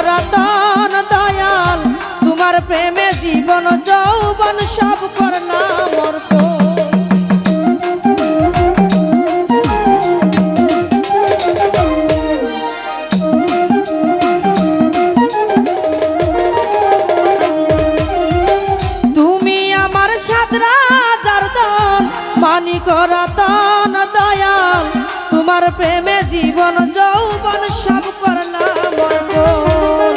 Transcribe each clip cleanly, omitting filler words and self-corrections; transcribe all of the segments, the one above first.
রতন দয়াল তোমার প্রেমে জীবন যৌবন সব করলাম অর্পণ। তুমি আমার সাত রাজার দল মানিক রতন দয়াল তোমার প্রেমে জীবন যৌবন সব করলাম অর্পণ।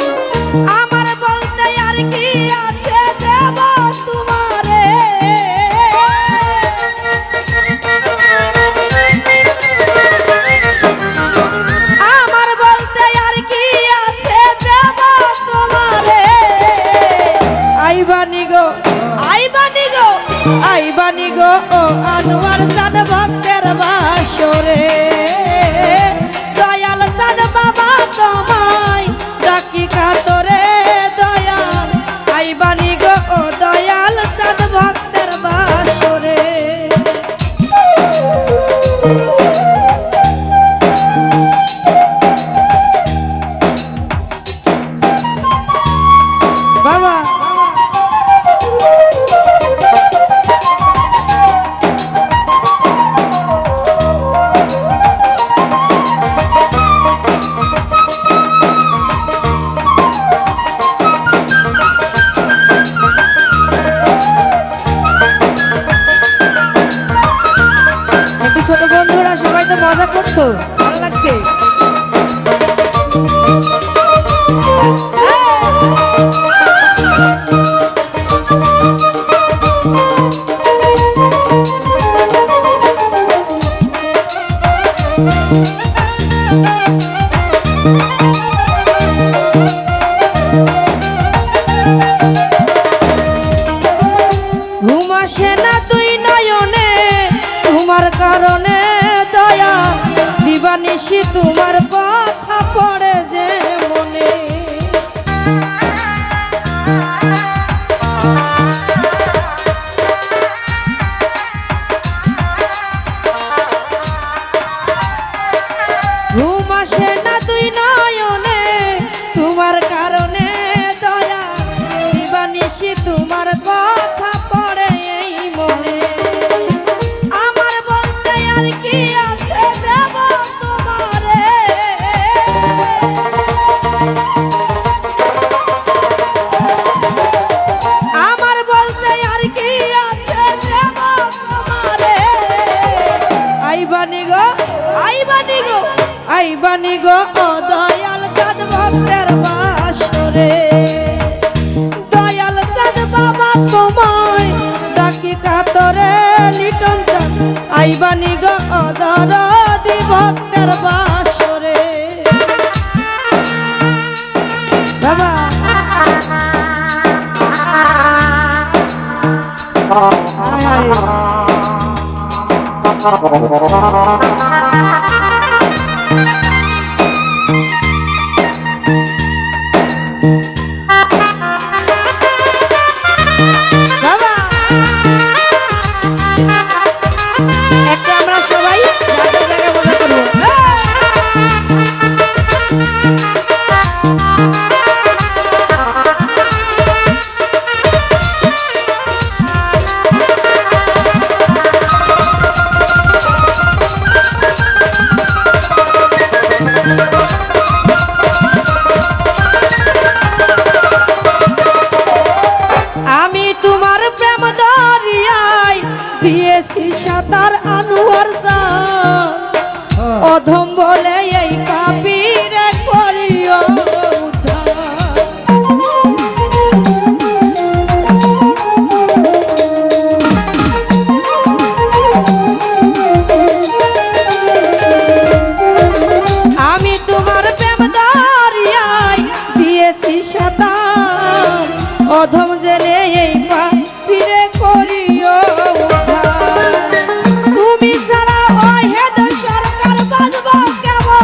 আমার বলতে আর কি আছে দেব তোমারে, আমার বলতে আর কি আছে দেব তোমারে। আইবানি গো আইবানি গো আইবানি গো ও আনোয়ার চাঁদ ভক্তের বাসরে, দয়াল চাঁদ বাবা তোমায় ডাকি কাতরে দয়াল। আইবানি গো ও দয়াল চাঁদ ভক্তের বাসরে। বাবা ছোট বন্ধুরা সবাই তো মজা করছো, ভালো লাগছে। ঘুম আসে না তুই নয়নে তোমার কারণে দয়া, দিবানিশি তোমার কথা পড়ে যে মনে। ঘুম আসে না তুই নয়নে তোমার কারণে দয়া, দিবানিশি তোমার কথা পড়ে এই মনে। আমার বলতে আর কি আছে দেব তোমারে, আমার বলতে আর কি আছে দেব তোমারে। আইবানি গো আইবানি গো আইবানি গো ও দয়াল চাঁদ ভক্তের বাসরে, দয়াল চাঁদ বাবা তোমায় ডাকি কাতরে লিটন চাঁদ। আইবানি গো ও দরদি ভক্তের বাসরে। বাবা একটা আমরা সবাই জায়গায় জায়গায় মজা করবো। আমি তোমার প্রেম দরিয়ায় দিয়েছি সাঁতার আনোয়ার চাঁদ, অধম বলে এই পাপীরে করিও উদ্ধার। আমি তোমার প্রেম দরিয়ায় দিয়েছি সাঁতার, অধম জেনে এই পাপীরে করিও উদ্ধার। তুমি ছাড়া ওই হেদ সরকার বাজব কেমন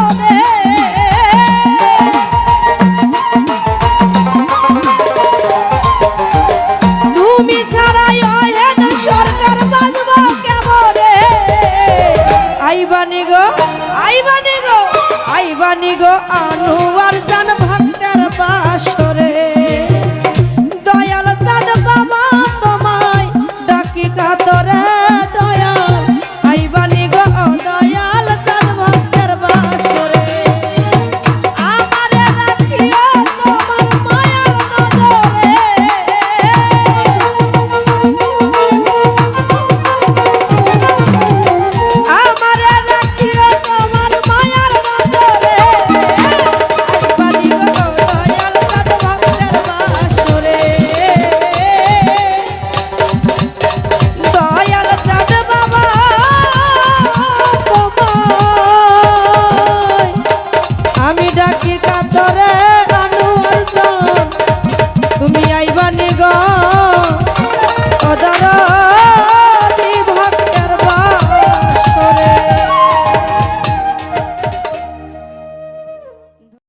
আইবানি গো আইবানি গো আইবানি গো আনোয়ার জান ভক্তের বাসরে দয়াল চাঁদ বাবা তোমায় ডাকি কাতরে দয়াল আইবানি গো দয়াল চাঁদ ভক্তের বাসরে আমারে রাখিও তোমার মায়ার নজরে আমারে রাখিও তোমার মায়ার নজরে আইবানি গো দয়াল চাঁদ ভক্তের বাসরে দয়াল চাঁদ বাবা তোমায় আমি ডাকি কাতরে